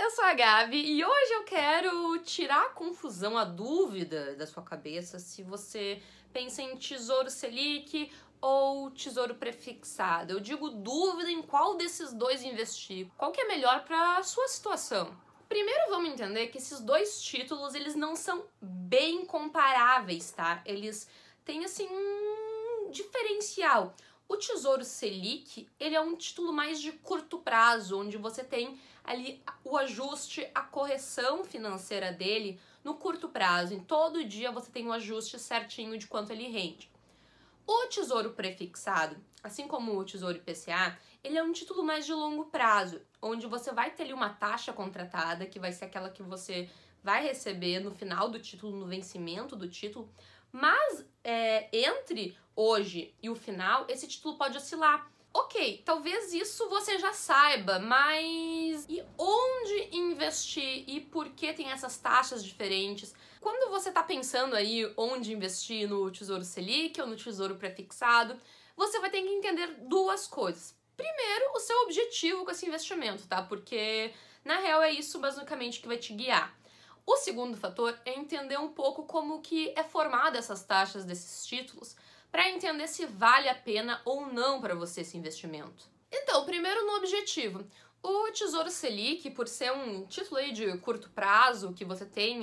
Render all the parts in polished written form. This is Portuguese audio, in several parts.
Eu sou a Gabi e hoje eu quero tirar a confusão, a dúvida da sua cabeça se você pensa em Tesouro Selic ou Tesouro Prefixado. Eu digo dúvida em qual desses dois investir, qual que é melhor para a sua situação. Primeiro vamos entender que esses dois títulos, eles não são bem comparáveis, tá? Eles têm, assim, um diferencial. O Tesouro Selic, ele é um título mais de curto prazo, onde você tem ali o ajuste, a correção financeira dele no curto prazo. Em todo dia você tem um ajuste certinho de quanto ele rende. O Tesouro Prefixado, assim como o Tesouro IPCA, ele é um título mais de longo prazo, onde você vai ter ali uma taxa contratada, que vai ser aquela que você vai receber no final do título, no vencimento do título, mas entre hoje e o final, esse título pode oscilar. Ok, talvez isso você já saiba, mas e onde investir e por que tem essas taxas diferentes? Quando você está pensando aí onde investir no Tesouro Selic ou no Tesouro Prefixado, você vai ter que entender duas coisas. Primeiro, o seu objetivo com esse investimento, tá? Porque, na real, é isso basicamente que vai te guiar. O segundo fator é entender um pouco como que é formada essas taxas desses títulos para entender se vale a pena ou não para você esse investimento. Então, primeiro no objetivo. O Tesouro Selic, por ser um título aí de curto prazo, que você tem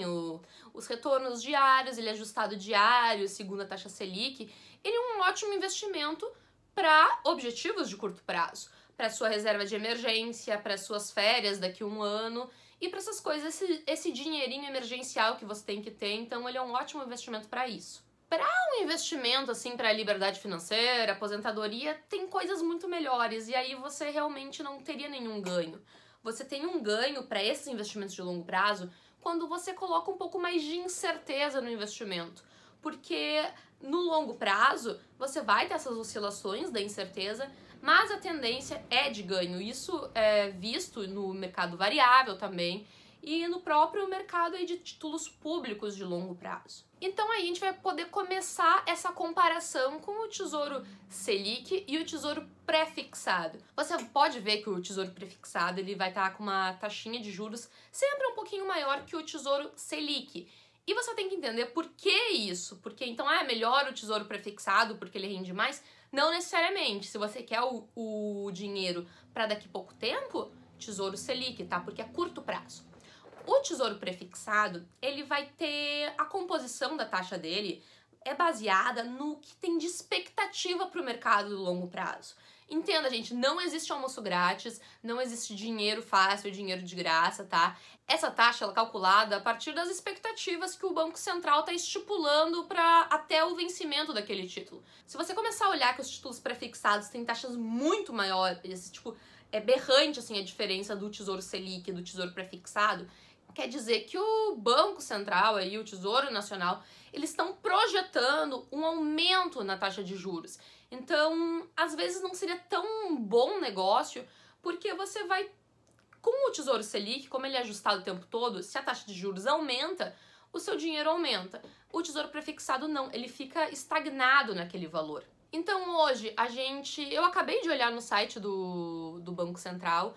os retornos diários, ele é ajustado diário, segundo a taxa Selic, ele é um ótimo investimento para objetivos de curto prazo, para sua reserva de emergência, para suas férias daqui a um ano e para essas coisas, esse dinheirinho emergencial que você tem que ter, então ele é um ótimo investimento para isso. Para um investimento assim para liberdade financeira, aposentadoria, tem coisas muito melhores e aí você realmente não teria nenhum ganho. Você tem um ganho para esses investimentos de longo prazo quando você coloca um pouco mais de incerteza no investimento, porque no longo prazo você vai ter essas oscilações da incerteza, mas a tendência é de ganho. Isso é visto no mercado variável também e no próprio mercado aí de títulos públicos de longo prazo. Então aí a gente vai poder começar essa comparação com o Tesouro Selic e o Tesouro Prefixado. Você pode ver que o Tesouro Prefixado ele vai estar com uma taxinha de juros sempre um pouquinho maior que o Tesouro Selic. E você tem que entender por que isso. Porque então é melhor o Tesouro Prefixado porque ele rende mais? Não necessariamente. Se você quer o dinheiro para daqui a pouco tempo, Tesouro Selic, tá? Porque é curto prazo. O Tesouro Prefixado, ele vai ter a composição da taxa dele é baseada no que tem de expectativa para o mercado do longo prazo. Entenda, gente, não existe almoço grátis, não existe dinheiro fácil, dinheiro de graça, tá? Essa taxa ela é calculada a partir das expectativas que o Banco Central está estipulando para até o vencimento daquele título. Se você começar a olhar que os títulos prefixados têm taxas muito maiores, tipo, é berrante assim a diferença do Tesouro Selic e do Tesouro Prefixado, quer dizer que o Banco Central e o Tesouro Nacional, eles estão projetando um aumento na taxa de juros. Então, às vezes não seria tão bom negócio, porque você vai, com o Tesouro Selic, como ele é ajustado o tempo todo, se a taxa de juros aumenta, o seu dinheiro aumenta. O Tesouro Prefixado não, ele fica estagnado naquele valor. Então, hoje, eu acabei de olhar no site do Banco Central,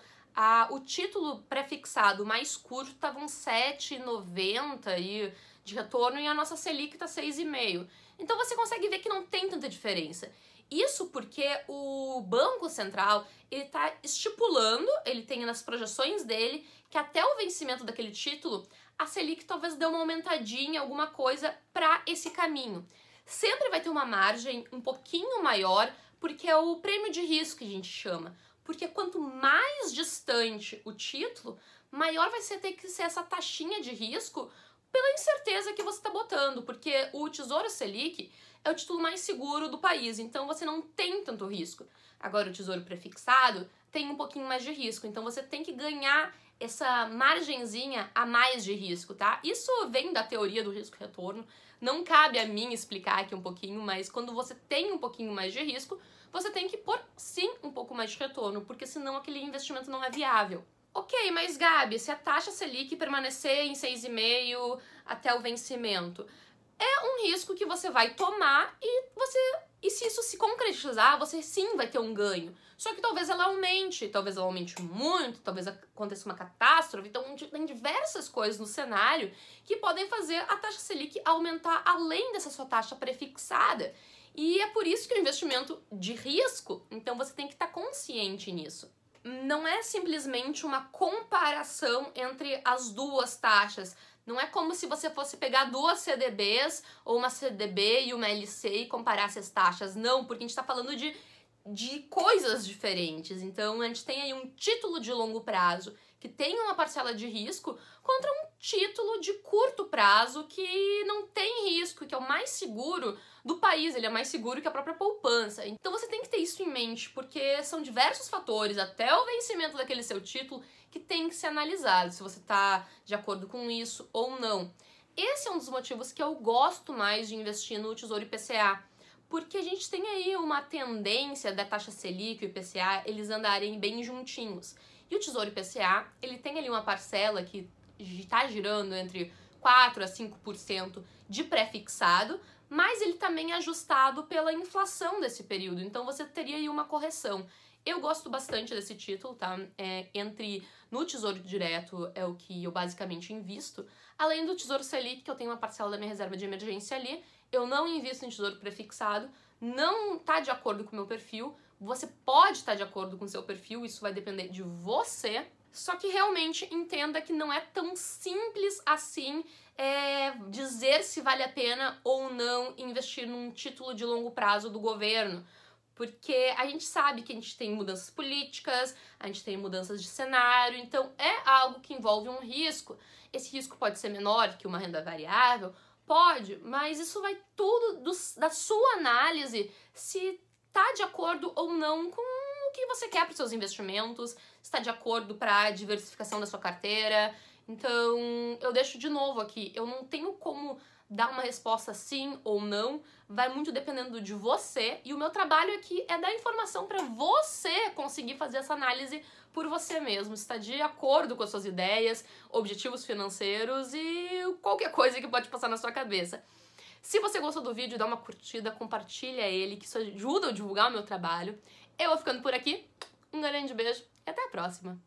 o título prefixado mais curto estava uns 7,90 aí de retorno e a nossa Selic está 6,5. Então você consegue ver que não tem tanta diferença. Isso porque o Banco Central ele está estipulando, ele tem nas projeções dele, que até o vencimento daquele título, a Selic talvez dê uma aumentadinha, alguma coisa para esse caminho. Sempre vai ter uma margem um pouquinho maior, porque é o prêmio de risco que a gente chama. Porque quanto mais distante o título, maior vai ter que ser essa taxinha de risco pela incerteza que você está botando. Porque o Tesouro Selic é o título mais seguro do país, então você não tem tanto risco. Agora o Tesouro Prefixado tem um pouquinho mais de risco, então você tem que ganhar essa margenzinha a mais de risco, tá? Isso vem da teoria do risco-retorno, não cabe a mim explicar aqui um pouquinho, mas quando você tem um pouquinho mais de risco, você tem que pôr, sim, um pouco mais de retorno, porque senão aquele investimento não é viável. Ok, mas Gabi, se a taxa Selic permanecer em 6,5 até o vencimento, é um risco que você vai tomar e se isso se concretizar, você sim vai ter um ganho. Só que talvez ela aumente muito, talvez aconteça uma catástrofe catástrofe. Então, tem diversas coisas no cenário que podem fazer a taxa Selic aumentar além dessa sua taxa prefixada. E é por isso que o investimento de risco, então você tem que estar consciente nisso. Não é simplesmente uma comparação entre as duas taxas. Não é como se você fosse pegar duas CDBs, ou uma CDB e uma LC e comparasse as taxas. Não, porque a gente está falando de coisas diferentes. Então, a gente tem aí um título de longo prazo que tem uma parcela de risco contra um título de curto prazo que não tem risco, que é o mais seguro do país, ele é mais seguro que a própria poupança. Então você tem que ter isso em mente, porque são diversos fatores, até o vencimento daquele seu título, que tem que ser analisado, se você está de acordo com isso ou não. Esse é um dos motivos que eu gosto mais de investir no Tesouro IPCA, porque a gente tem aí uma tendência da taxa Selic e o IPCA, eles andarem bem juntinhos. E o Tesouro IPCA, ele tem ali uma parcela que está girando entre 4% a 5% de pré-fixado, mas ele também é ajustado pela inflação desse período, então você teria aí uma correção. Eu gosto bastante desse título, tá? No Tesouro Direto é o que eu basicamente invisto, além do Tesouro Selic, que eu tenho uma parcela da minha reserva de emergência ali. Eu não invisto em tesouro prefixado, não tá de acordo com o meu perfil. Você pode estar de acordo com o seu perfil, isso vai depender de você. Só que realmente entenda que não é tão simples assim dizer se vale a pena ou não investir num título de longo prazo do governo. Porque a gente sabe que a gente tem mudanças políticas, a gente tem mudanças de cenário, então é algo que envolve um risco. Esse risco pode ser menor que uma renda variável, pode, mas isso vai tudo da sua análise se tá de acordo ou não com o que você quer para os seus investimentos, se está de acordo para a diversificação da sua carteira. Então, eu deixo de novo aqui, eu não tenho como dar uma resposta sim ou não, vai muito dependendo de você, e o meu trabalho aqui é dar informação para você conseguir fazer essa análise por você mesmo, está de acordo com as suas ideias, objetivos financeiros e qualquer coisa que pode passar na sua cabeça. Se você gostou do vídeo, dá uma curtida, compartilha ele, que isso ajuda a divulgar o meu trabalho. Eu vou ficando por aqui, um grande beijo e até a próxima!